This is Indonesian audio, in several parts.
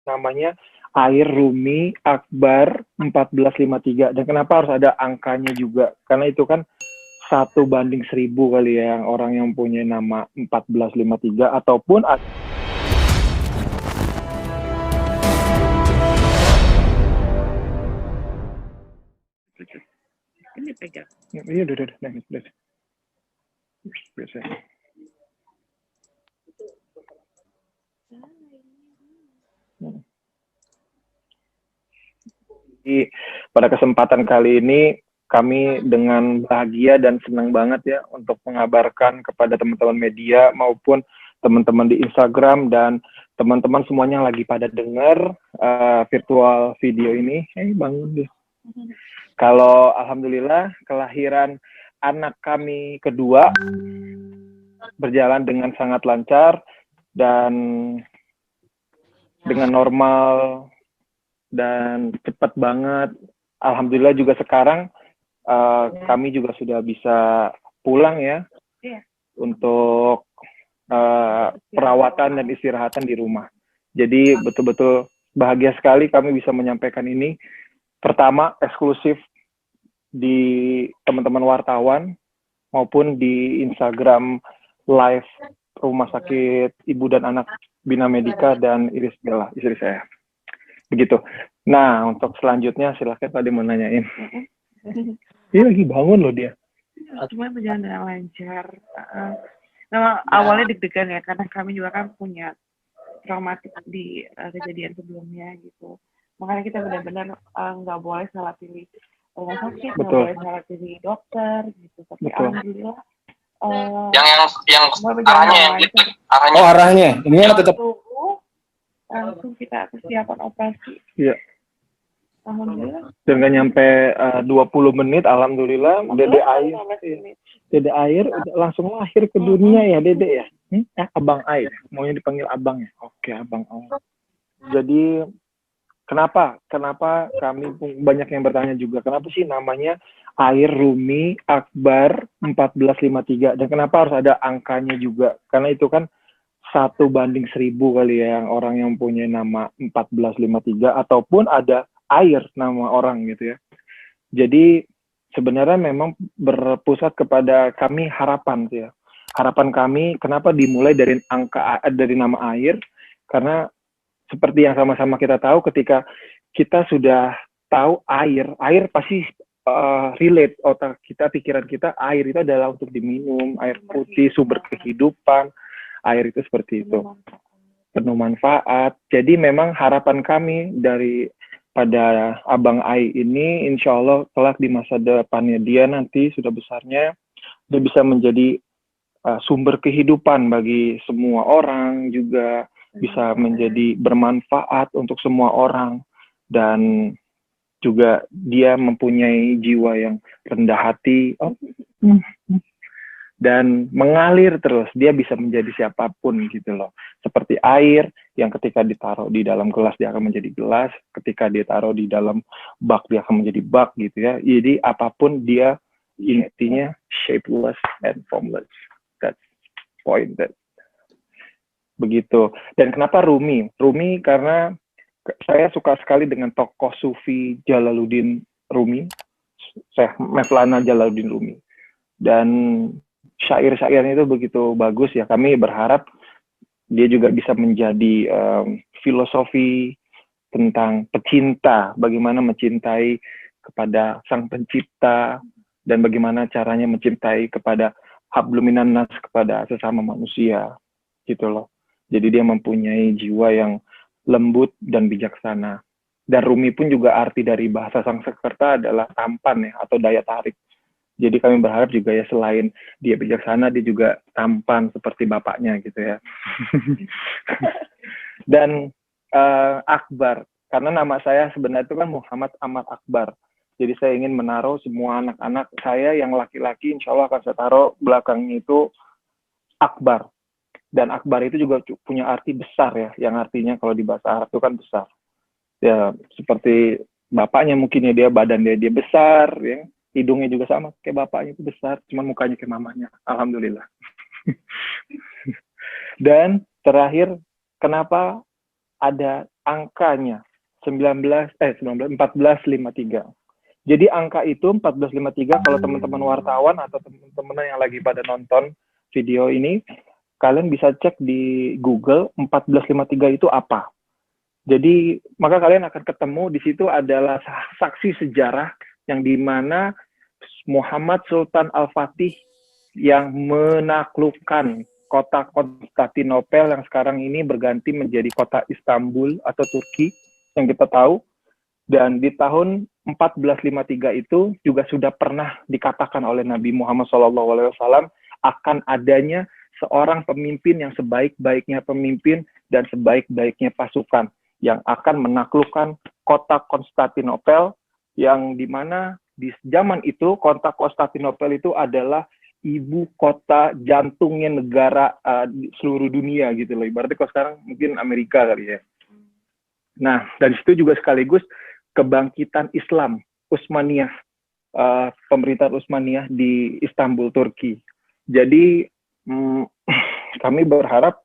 namanya Air Rumi Akbar 1453. Dan kenapa harus ada angkanya juga? Karena itu kan 1:1000 kali ya yang orang yang punya nama 1453 ataupun ini pegang. Iya udah biasa. Jadi pada kesempatan kali ini kami dengan bahagia dan senang banget ya untuk mengabarkan kepada teman-teman media maupun teman-teman di Instagram dan teman-teman semuanya yang lagi pada dengar virtual video ini. Bangun deh. Kalau alhamdulillah kelahiran anak kami kedua berjalan dengan sangat lancar dan dengan normal dan cepat banget. Alhamdulillah juga sekarang kami juga sudah bisa pulang ya untuk perawatan dan istirahatan di rumah. Jadi betul-betul bahagia sekali kami bisa menyampaikan ini. Pertama, eksklusif di teman-teman wartawan maupun di Instagram live Rumah Sakit Ibu dan Anak Bina Medika dan Iris Bella, istri saya. Begitu. Nah, untuk selanjutnya silakan tadi mau nanyain. Dia lagi bangun loh dia. Cuma berjalan dengan lancar. Nah, awalnya deg-degan ya, karena kami juga kan punya traumatik di kejadian sebelumnya gitu. Makanya kita benar-benar nggak boleh salah pilih rumah sakit, nggak boleh salah pilih dokter gitu. Tapi alhamdulillah yang arahnya ini tetap langsung kita persiapan operasi. Iya. Alhamdulillah. Dan nggak nyampe 20 menit, alhamdulillah Dede Air udah langsung lahir ke dunia ya Dede ya. Abang Air, maunya dipanggil abang ya. Oke, Abang Air. Jadi kenapa kami banyak yang bertanya juga, kenapa sih namanya Air Rumi Akbar 1453 dan kenapa harus ada angkanya juga? Karena itu kan 1:1000 kali ya yang orang yang punya nama 1453 ataupun ada Air nama orang gitu ya. Jadi sebenarnya memang berpusat kepada kami harapan ya. Harapan kami kenapa dimulai dari nama Air, karena seperti yang sama-sama kita tahu ketika kita sudah tahu air pasti relate otak kita, pikiran kita, air itu adalah untuk diminum, air putih, sumber kehidupan, air itu seperti itu, penuh manfaat. Jadi memang harapan kami pada Abang Ai ini, insya Allah kelak di masa depannya dia nanti sudah besarnya, dia bisa menjadi sumber kehidupan bagi semua orang, juga bisa menjadi bermanfaat untuk semua orang, dan juga dia mempunyai jiwa yang rendah hati dan mengalir terus. Dia bisa menjadi siapapun gitu loh, seperti air yang ketika ditaruh di dalam gelas dia akan menjadi gelas, ketika ditaruh di dalam bak dia akan menjadi bak gitu ya. Jadi apapun dia intinya shapeless and formless. That's point that. Begitu. Dan kenapa Rumi? Rumi karena saya suka sekali dengan tokoh Sufi Jalaluddin Rumi, Syekh Mevlana Jalaluddin Rumi. Dan syair-syairnya itu begitu bagus ya. Kami berharap dia juga bisa menjadi filosofi tentang pecinta, bagaimana mencintai kepada Sang Pencipta dan bagaimana caranya mencintai kepada hablum minan nas, kepada sesama manusia gitu loh. Jadi dia mempunyai jiwa yang lembut dan bijaksana. Dan Rumi pun juga arti dari bahasa Sanskerta adalah tampan ya, atau daya tarik. Jadi kami berharap juga ya selain dia bijaksana, dia juga tampan seperti bapaknya gitu ya. Dan Akbar, karena nama saya sebenarnya itu kan Muhammad Ahmad Akbar. Jadi saya ingin menaruh semua anak-anak saya yang laki-laki, insya Allah akan saya taruh belakangnya itu Akbar. Dan Akbar itu juga punya arti besar ya, yang artinya kalau di bahasa Arab itu kan besar. Ya seperti bapaknya mungkin ya, dia badan dia besar, ya, hidungnya juga sama kayak bapaknya itu besar, cuman mukanya kayak mamanya. Alhamdulillah. Dan terakhir, kenapa ada angkanya 1453. Jadi angka itu 1453 kalau teman-teman wartawan atau teman-teman yang lagi pada nonton video ini, kalian bisa cek di Google 1453 itu apa. Jadi maka kalian akan ketemu di situ adalah saksi sejarah yang dimana Muhammad Sultan Al-Fatih yang menaklukkan kota Konstantinopel yang sekarang ini berganti menjadi kota Istanbul atau Turki yang kita tahu. Dan di tahun 1453 itu juga sudah pernah dikatakan oleh Nabi Muhammad SAW akan adanya seorang pemimpin yang sebaik-baiknya pemimpin dan sebaik-baiknya pasukan yang akan menaklukkan kota Konstantinopel, yang dimana di zaman itu kota Konstantinopel itu adalah ibu kota jantungnya negara seluruh dunia gitu loh. Ibaratnya kalau sekarang mungkin Amerika kali ya. Nah, dari situ juga sekaligus kebangkitan Islam Utsmaniyah, pemerintahan Utsmaniyah di Istanbul, Turki. Jadi kami berharap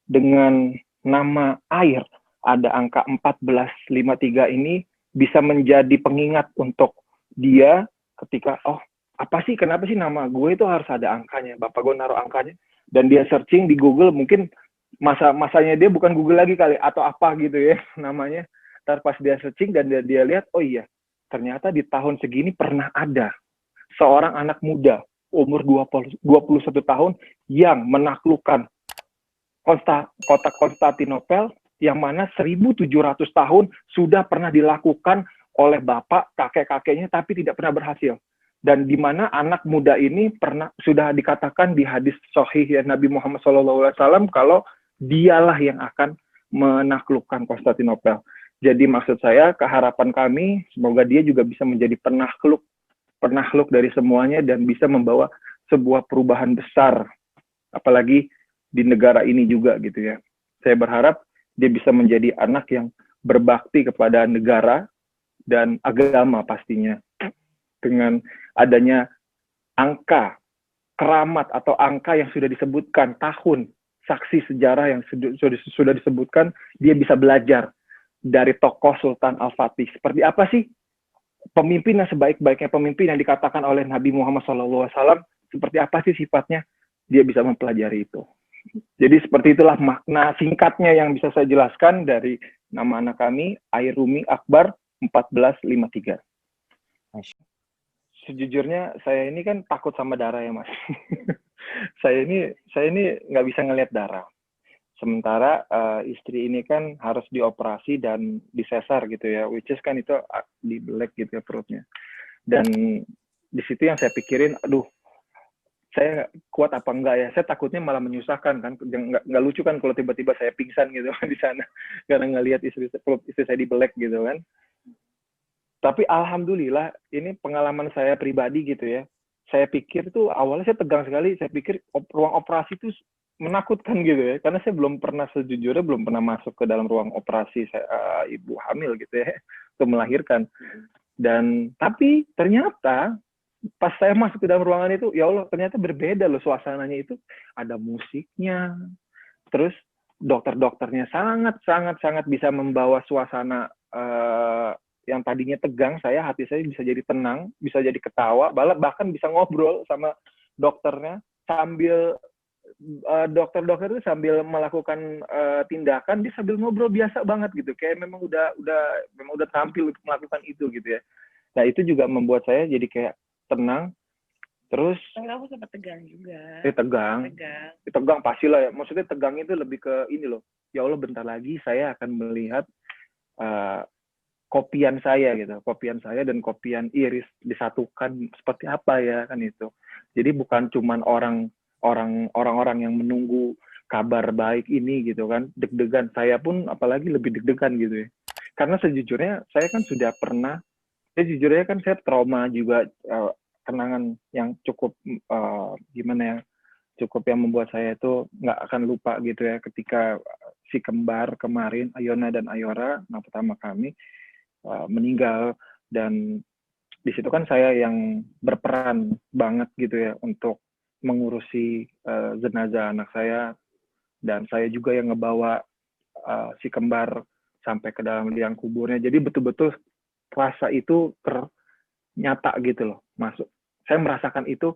dengan nama air ada angka 1453 ini bisa menjadi pengingat untuk dia ketika apa sih, kenapa sih nama gue itu harus ada angkanya, bapak gue naruh angkanya, dan dia searching di Google, mungkin masanya dia bukan Google lagi kali atau apa gitu ya namanya. Ntar pas dia searching dan dia lihat, oh iya, ternyata di tahun segini pernah ada seorang anak muda umur 21 tahun yang menaklukkan kota Konstantinopel yang mana 1.700 tahun sudah pernah dilakukan oleh bapak, kakek-kakeknya, tapi tidak pernah berhasil. Dan di mana anak muda ini sudah dikatakan di hadis sahih ya Nabi Muhammad SAW kalau dialah yang akan menaklukkan Konstantinopel. Jadi maksud saya, keharapan kami, semoga dia juga bisa menjadi penakluk dari semuanya dan bisa membawa sebuah perubahan besar, apalagi di negara ini juga gitu ya. Saya berharap dia bisa menjadi anak yang berbakti kepada negara dan agama pastinya. Dengan adanya angka keramat atau angka yang sudah disebutkan, tahun, saksi sejarah yang sudah disebutkan, dia bisa belajar dari tokoh Sultan Al-Fatih. Seperti apa sih pemimpin yang sebaik-baiknya pemimpin yang dikatakan oleh Nabi Muhammad SAW, seperti apa sih sifatnya? Dia bisa mempelajari itu. Jadi seperti itulah makna singkatnya yang bisa saya jelaskan dari nama anak kami, Air Rumi Akbar 1453. Sejujurnya saya ini kan takut sama darah ya Mas. saya ini nggak bisa ngelihat darah. Sementara istri ini kan harus dioperasi dan disesar gitu ya, which is kan itu dibelek gitu ya perutnya. Dan di situ yang saya pikirin, aduh, saya kuat apa enggak ya? Saya takutnya malah menyusahkan kan, nggak lucu kan kalau tiba-tiba saya pingsan gitu kan di sana karena ngelihat istri saya dibelek gitu kan. Tapi alhamdulillah ini pengalaman saya pribadi gitu ya. Saya pikir tuh awalnya saya tegang sekali, saya pikir ruang operasi itu menakutkan gitu ya, karena saya sejujurnya belum pernah masuk ke dalam ruang operasi ibu hamil gitu ya untuk melahirkan. Dan tapi ternyata pas saya masuk ke dalam ruangan itu, ya Allah, ternyata berbeda loh suasananya. Itu ada musiknya, terus dokternya sangat bisa membawa suasana yang tadinya tegang, hati saya bisa jadi tenang, bisa jadi ketawa, bahkan bisa ngobrol sama dokternya sambil dokter itu sambil melakukan tindakan, dia sambil ngobrol biasa banget gitu, kayak memang udah tampil untuk melakukan itu gitu ya. Nah itu juga membuat saya jadi kayak tenang. Terus kamu sempat tegang juga. Tegang pastilah ya. Maksudnya tegang itu lebih ke ini loh. Ya Allah, bentar lagi saya akan melihat kopian saya dan kopian Iris disatukan seperti apa ya kan itu. Jadi bukan cuman orang-orang yang menunggu kabar baik ini gitu kan, deg-degan. Saya pun apalagi lebih deg-degan gitu ya. Karena sejujurnya saya kan sudah pernah, sejujurnya kan saya trauma juga, kenangan yang cukup cukup yang membuat saya itu nggak akan lupa gitu ya, ketika si kembar kemarin, Ayona dan Ayora, nah pertama kami meninggal, dan di situ kan saya yang berperan banget gitu ya untuk mengurusi jenazah anak saya, dan saya juga yang ngebawa si kembar sampai ke dalam liang kuburnya. Jadi betul-betul rasa itu ternyata gitu loh, masuk. Saya merasakan itu,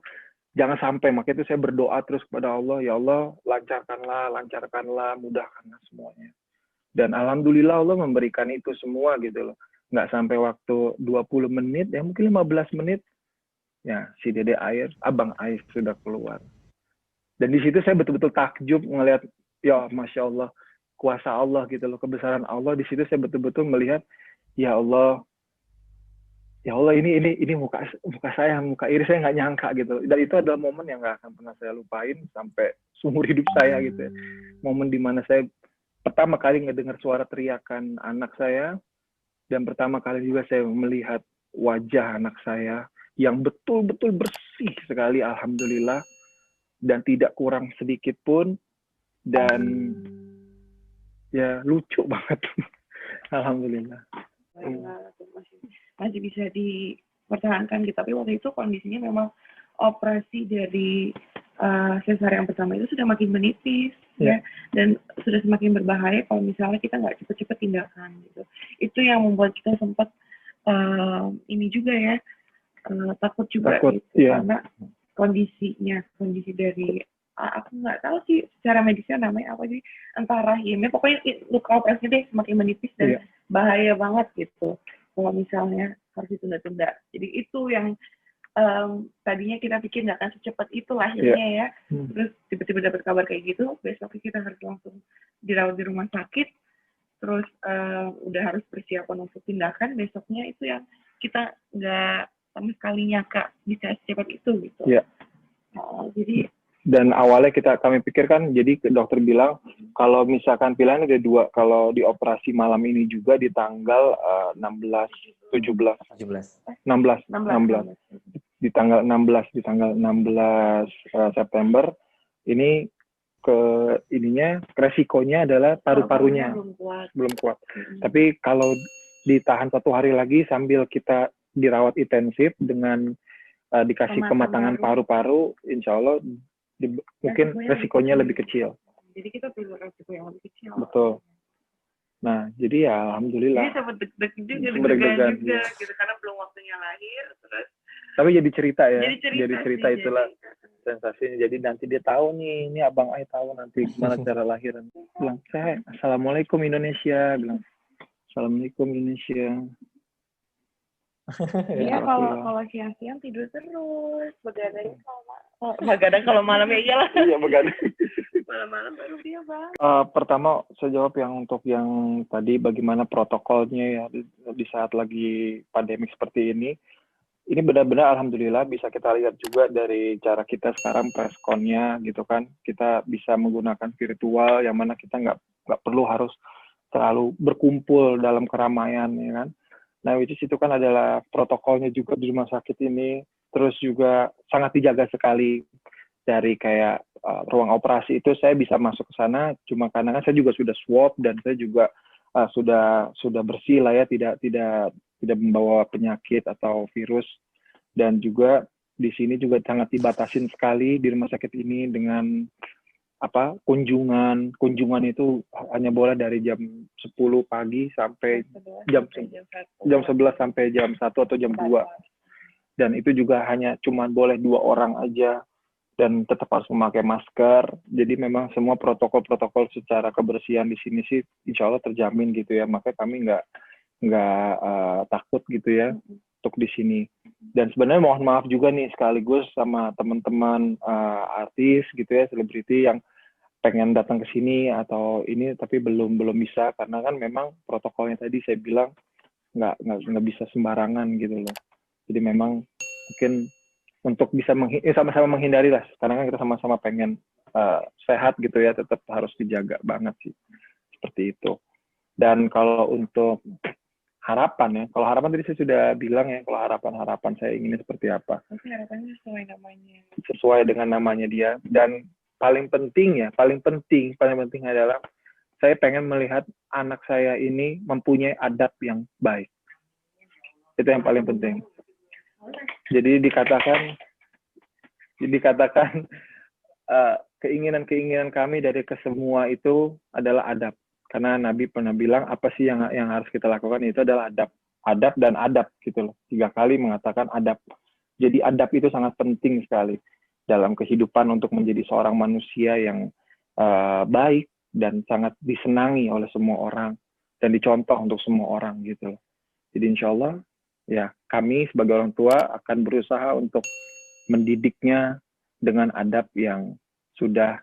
jangan sampai, makanya itu saya berdoa terus kepada Allah, ya Allah lancarkanlah, mudahkanlah semuanya. Dan alhamdulillah Allah memberikan itu semua gitu loh. Nggak sampai waktu 20 menit, ya mungkin 15 menit, ya si Dede Air, Abang Ais sudah keluar. Dan di situ saya betul-betul takjub ngelihat, ya Masya Allah, kuasa Allah gitu loh, kebesaran Allah. Di situ saya betul-betul melihat, ya Allah ini muka saya, muka Iris, saya nggak nyangka gitu. Dan itu adalah momen yang nggak akan pernah saya lupain sampai seumur hidup saya gitu ya. Momen dimana saya pertama kali ngedengar suara teriakan anak saya, dan pertama kali juga saya melihat wajah anak saya yang betul-betul bersih sekali, alhamdulillah, dan tidak kurang sedikit pun, dan ya lucu banget. Alhamdulillah. Masih bisa dipertahankan gitu. Tapi waktu itu kondisinya memang operasi dari sesar yang pertama itu sudah makin menipis, ya, dan sudah semakin berbahaya kalau misalnya kita nggak cepet-cepet tindakan gitu. Itu yang membuat kita sempat ini juga ya, takut juga gitu, karena kondisi dari aku nggak tahu sih secara medisnya namanya apa sih, entah rahimnya, pokoknya luka operasi deh semakin menipis dan bahaya banget gitu kalau misalnya harus ditunda-tunda. Jadi itu yang tadinya kita pikir nggak akan secepat itu lahirnya ya, terus tiba-tiba dapat kabar kayak gitu, besoknya kita harus langsung dirawat di rumah sakit, terus udah harus persiapan untuk tindakan, besoknya itu yang kita nggak sama sekali nyangka bisa secepat itu gitu. Jadi dan awalnya kami pikirkan, jadi dokter bilang kalau misalkan pilihan ada dua, kalau di operasi malam ini juga di tanggal 16 di tanggal 16 September ini resikonya adalah paru-parunya belum kuat. Tapi kalau ditahan 1 hari lagi sambil kita dirawat intensif dengan dikasih kematangan paru-paru, insya Allah mungkin resikonya lebih kecil. Jadi kita perlu resiko yang lebih kecil. Betul. Nah, jadi ya alhamdulillah. Jadi sempat deg-degan juga gitu, karena belum waktunya lahir. Terus. Tapi jadi cerita ya. Jadi cerita itulah sensasinya. Jadi nanti dia tahu nih, ini Abang Ai tahu nanti gimana cara lahiran. Bilang, saya Assalamualaikum Indonesia. Bilang, Assalamualaikum Indonesia. Iya, kalau siang-siang tidur terus, begadang kalau malam ya iyalah. Iya, begadang. Malam-malam baru dia bang. Pertama saya jawab untuk yang tadi, bagaimana protokolnya ya di saat lagi pandemik seperti ini. Ini benar-benar alhamdulillah bisa kita lihat juga dari cara kita sekarang pressconnya gitu kan. Kita bisa menggunakan virtual yang mana kita nggak perlu harus terlalu berkumpul dalam keramaian ya kan. Nah, itu kan adalah protokolnya juga di rumah sakit ini. Terus juga sangat dijaga sekali dari kayak ruang operasi itu saya bisa masuk ke sana cuma karena kan saya juga sudah swab dan saya juga sudah bersih lah ya, tidak membawa penyakit atau virus. Dan juga di sini juga sangat dibatasin sekali di rumah sakit ini dengan kunjungan itu hanya boleh dari jam 10 pagi sampai jam 11 sampai jam 1 atau jam 2. Dan itu juga cuma boleh 2 orang aja dan tetap harus memakai masker. Jadi memang semua protokol secara kebersihan di sini sih insya Allah terjamin gitu ya. Makanya kami nggak takut gitu ya untuk di sini. Dan sebenarnya mohon maaf juga nih sekaligus sama teman-teman artis gitu ya, selebriti yang pengen datang ke sini atau ini tapi belum bisa karena kan memang protokolnya tadi saya bilang nggak bisa sembarangan gitu loh. Jadi memang mungkin untuk bisa sama-sama menghindari lah, karena kan kita sama-sama pengen sehat gitu ya, tetap harus dijaga banget sih seperti itu. Dan kalau untuk harapan ya, kalau harapan tadi saya sudah bilang ya, kalau harapan saya inginnya seperti apa. Harapannya sesuai dengan namanya dia. Dan paling penting adalah saya pengen melihat anak saya ini mempunyai adab yang baik. Itu yang paling penting. Jadi dikatakan keinginan kami dari kesemua itu adalah adab. Karena Nabi pernah bilang apa sih yang harus kita lakukan, itu adalah adab dan adab gitu loh. 3 kali mengatakan adab. Jadi adab itu sangat penting sekali dalam kehidupan untuk menjadi seorang manusia yang baik dan sangat disenangi oleh semua orang dan dicontoh untuk semua orang gitu loh. Jadi insya Allah ya kami sebagai orang tua akan berusaha untuk mendidiknya dengan adab yang sudah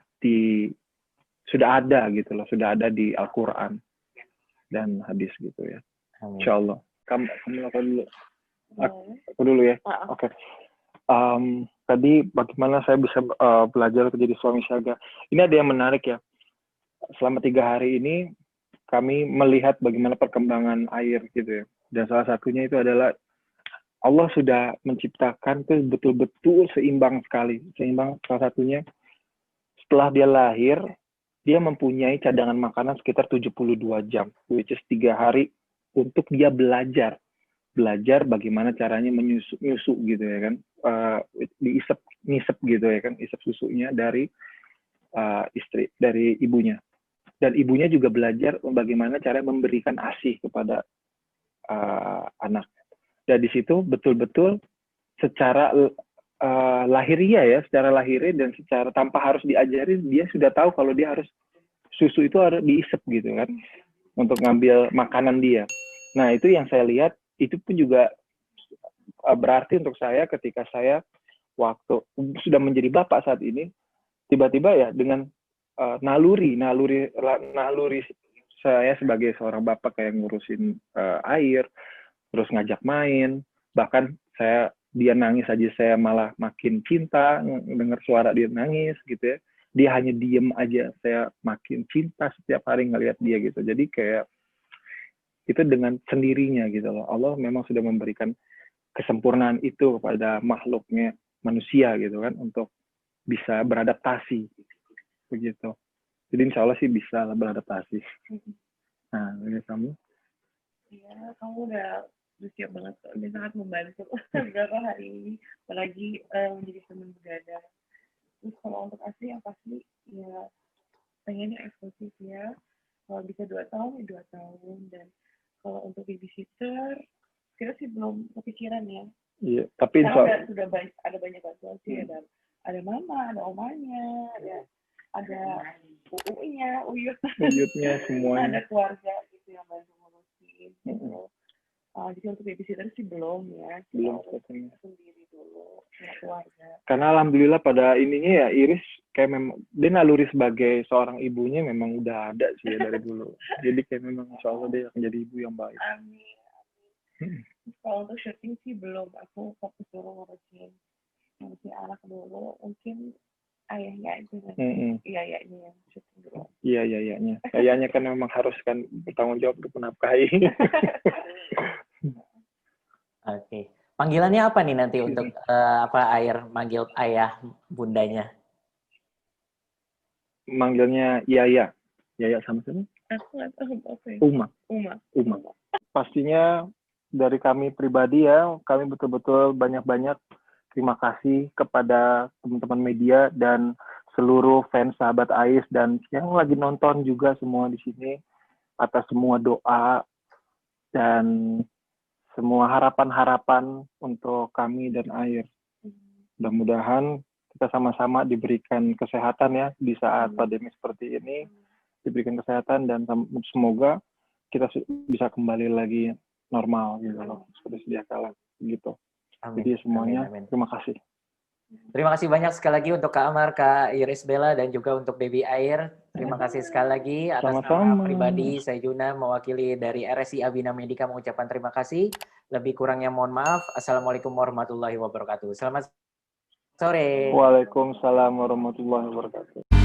ada gitu loh, sudah ada di Al-Quran dan hadis gitu ya. Insya Allah. Kamu lakukan dulu. Aku dulu ya. Oke. Tadi bagaimana saya bisa belajar menjadi suami siaga. Ini ada yang menarik ya. Selama 3 hari ini kami melihat bagaimana perkembangan air gitu ya. Dan salah satunya itu adalah Allah sudah menciptakan itu betul-betul seimbang sekali. Seimbang salah satunya setelah dia lahir, dia mempunyai cadangan makanan sekitar 72 jam, which is 3 hari untuk dia belajar bagaimana caranya menyusu gitu ya kan, ngisep gitu ya kan, isep susunya dari dari ibunya, dan ibunya juga belajar bagaimana cara memberikan ASI kepada anak. Dan di situ betul-betul secara lahiriah dan secara tanpa harus diajari, dia sudah tahu kalau dia harus susu itu harus diisep gitu kan untuk ngambil makanan dia. Nah itu yang saya lihat, itu pun juga berarti untuk saya ketika saya waktu sudah menjadi bapak saat ini, tiba-tiba ya dengan naluri saya sebagai seorang bapak kayak ngurusin air, terus ngajak main, bahkan dia nangis aja saya malah makin cinta dengar suara dia nangis gitu ya. Dia hanya diem aja, saya makin cinta setiap hari ngelihat dia gitu. Jadi kayak itu dengan sendirinya gitu loh. Allah memang sudah memberikan kesempurnaan itu kepada makhluknya manusia gitu kan untuk bisa beradaptasi begitu. Jadi insya Allah sih bisa lah beradaptasi. Nah, ini kamu? Iya, kamu udah siap banget, udah sangat membantu beberapa hari ini, apalagi menjadi teman berada. Terus kalau untuk asli yang pasti ya pengennya eksklusif ya, kalau bisa 2 tahun ya 2 tahun, dan kalau untuk babysitter kita sih belum kepikiran ya. Iya, tapi sudah ada banyak bantuan sih, ada mama, ada omanya, ada uyutnya semuanya, ada keluarga gitu yang bantu ngurusin gitu. Jadi untuk babysitter sih belum ya, belum sendiri dulu sama keluarga. Karena alhamdulillah pada ininya ya Iris kayak memang dia naluri sebagai seorang ibunya memang udah ada sih ya dari dulu. Jadi kayak memang insya Allah dia akan jadi ibu yang baik. Amin. Kalau untuk syuting sih belum, aku fokus dulu ngurusin anak dulu, mungkin ayahnya aja nanti. Iya yang syuting dulu. Iya. Ayahnya kan memang harus kan bertanggung jawab untuk menafkahi. Oke. Panggilannya apa nih nanti untuk Air manggil ayah bundanya? Manggilnya Yaya sama siapa? Aku nggak tahu apa ya. Uma. Pastinya dari kami pribadi ya, kami betul-betul banyak-banyak terima kasih kepada teman-teman media dan seluruh fans sahabat Ais dan yang lagi nonton juga semua di sini, atas semua doa dan semua harapan-harapan untuk kami dan Air. Mudah-mudahan kita sama-sama diberikan kesehatan ya di saat pandemi seperti ini, diberikan kesehatan dan semoga kita bisa kembali lagi normal gitu loh, seperti sedia kala gitu. Amin. Jadi semuanya Amin. Terima kasih. Terima kasih banyak sekali lagi untuk Kak Amar, Kak Iris Bella, dan juga untuk Baby Air. Terima kasih sekali lagi atas nama pribadi saya Juna mewakili dari RSI Abina Medica mengucapkan terima kasih. Lebih kurangnya mohon maaf. Assalamualaikum warahmatullahi wabarakatuh. Selamat sore. Waalaikumsalam warahmatullahi wabarakatuh.